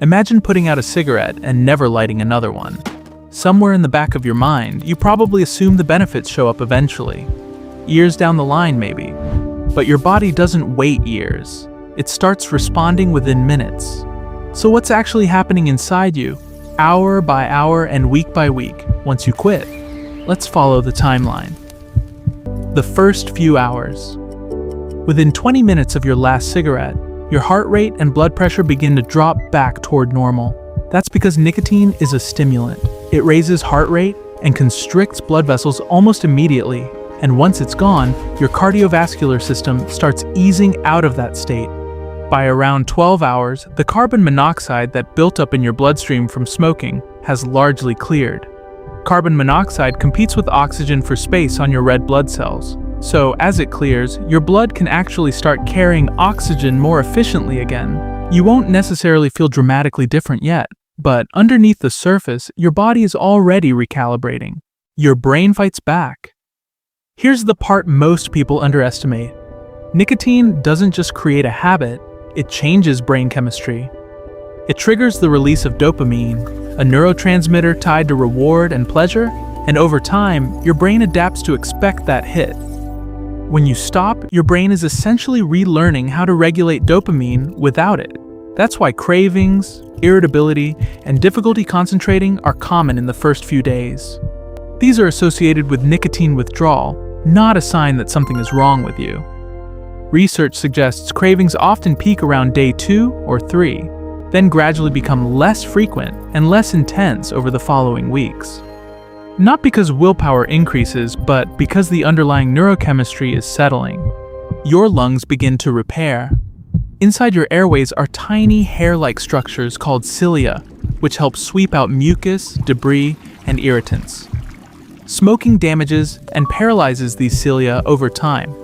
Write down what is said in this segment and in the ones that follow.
Imagine putting out a cigarette and never lighting another one. Somewhere in the back of your mind, you probably assume the benefits show up eventually. Years down the line, maybe. But your body doesn't wait years. It starts responding within minutes. So what's actually happening inside you, hour by hour and week by week, once you quit? Let's follow the timeline. The first few hours. Within 20 minutes of your last cigarette, your heart rate and blood pressure begin to drop back toward normal. That's because nicotine is a stimulant. It raises heart rate and constricts blood vessels almost immediately. And once it's gone, your cardiovascular system starts easing out of that state. By around 12 hours, the carbon monoxide that built up in your bloodstream from smoking has largely cleared. Carbon monoxide competes with oxygen for space on your red blood cells. So as it clears, your blood can actually start carrying oxygen more efficiently again. You won't necessarily feel dramatically different yet, but underneath the surface, your body is already recalibrating. Your brain fights back. Here's the part most people underestimate. Nicotine doesn't just create a habit, it changes brain chemistry. It triggers the release of dopamine, a neurotransmitter tied to reward and pleasure, and over time, your brain adapts to expect that hit. When you stop, your brain is essentially relearning how to regulate dopamine without it. That's why cravings, irritability, and difficulty concentrating are common in the first few days. These are associated with nicotine withdrawal, not a sign that something is wrong with you. Research suggests cravings often peak around day 2 or 3, then gradually become less frequent and less intense over the following weeks. Not because willpower increases, but because the underlying neurochemistry is settling. Your lungs begin to repair. Inside your airways are tiny hair-like structures called cilia, which help sweep out mucus, debris, and irritants. Smoking damages and paralyzes these cilia over time.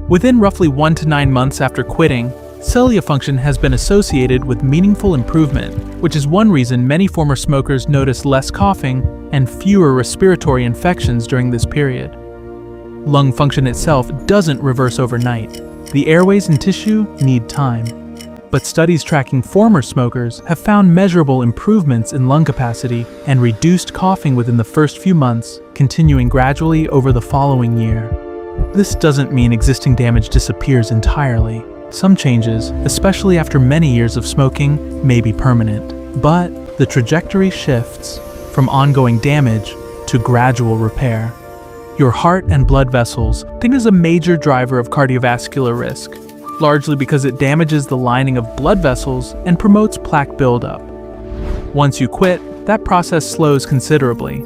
Within roughly 1 to 9 months after quitting, cilia function has been associated with meaningful improvement, which is one reason many former smokers notice less coughing and fewer respiratory infections during this period. Lung function itself doesn't reverse overnight. The airways and tissue need time. But studies tracking former smokers have found measurable improvements in lung capacity and reduced coughing within the first few months, continuing gradually over the following year. This doesn't mean existing damage disappears entirely. Some changes, especially after many years of smoking, may be permanent. But the trajectory shifts from ongoing damage to gradual repair. Your heart and blood vessels is a major driver of cardiovascular risk, largely because it damages the lining of blood vessels and promotes plaque buildup. Once you quit, that process slows considerably.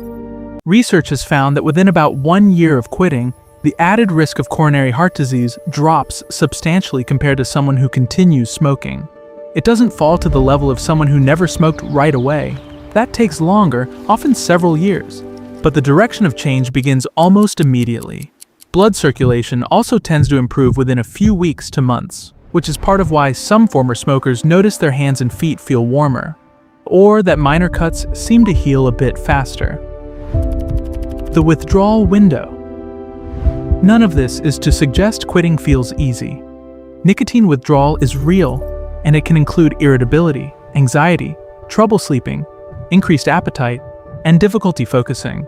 Research has found that within about 1 year of quitting, the added risk of coronary heart disease drops substantially compared to someone who continues smoking. It doesn't fall to the level of someone who never smoked right away. That takes longer, often several years. But the direction of change begins almost immediately. Blood circulation also tends to improve within a few weeks to months, which is part of why some former smokers notice their hands and feet feel warmer, or that minor cuts seem to heal a bit faster. The withdrawal window. None of this is to suggest quitting feels easy. Nicotine withdrawal is real, and it can include irritability, anxiety, trouble sleeping, increased appetite, and difficulty focusing.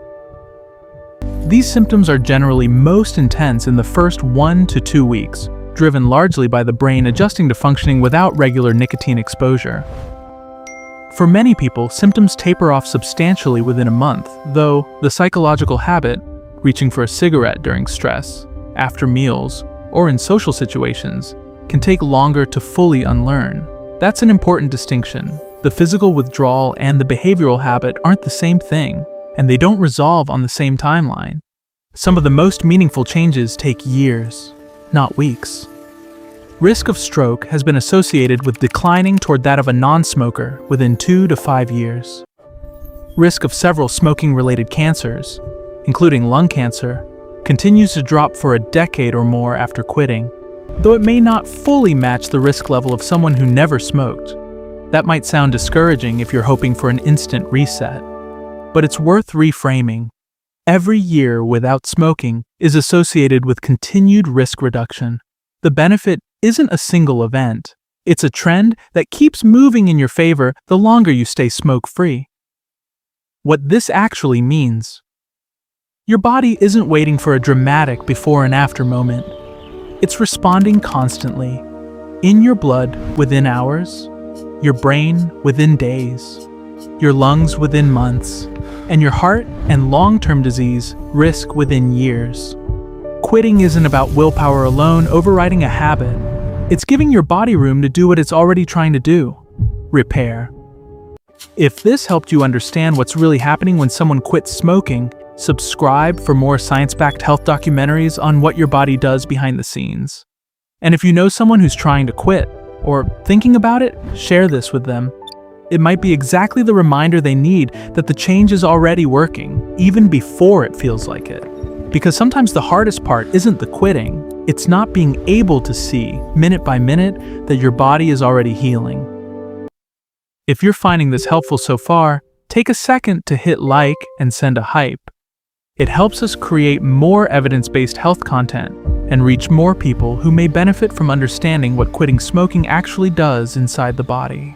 These symptoms are generally most intense in the first 1 to 2 weeks, driven largely by the brain adjusting to functioning without regular nicotine exposure. For many people, symptoms taper off substantially within a month, though the psychological habit, reaching for a cigarette during stress, after meals, or in social situations, can take longer to fully unlearn. That's an important distinction. The physical withdrawal and the behavioral habit aren't the same thing, and they don't resolve on the same timeline. Some of the most meaningful changes take years, not weeks. Risk of stroke has been associated with declining toward that of a non-smoker within 2 to 5 years. Risk of several smoking-related cancers, including lung cancer, continues to drop for a decade or more after quitting, though it may not fully match the risk level of someone who never smoked. That might sound discouraging if you're hoping for an instant reset, but it's worth reframing. Every year without smoking is associated with continued risk reduction. The benefit isn't a single event, It's a trend that keeps moving in your favor the longer you stay smoke-free. What this actually means: your body isn't waiting for a dramatic before and after moment. It's responding constantly. In your blood within hours, your brain within days, your lungs within months, and your heart and long-term disease risk within years. Quitting isn't about willpower alone overriding a habit. It's giving your body room to do what it's already trying to do: repair. If this helped you understand what's really happening when someone quits smoking, subscribe for more science-backed health documentaries on what your body does behind the scenes. And if you know someone who's trying to quit, or thinking about it, share this with them. It might be exactly the reminder they need that the change is already working, even before it feels like it. Because sometimes the hardest part isn't the quitting, it's not being able to see, minute by minute, that your body is already healing. If you're finding this helpful so far, take a second to hit like and send a hype. It helps us create more evidence-based health content and reach more people who may benefit from understanding what quitting smoking actually does inside the body.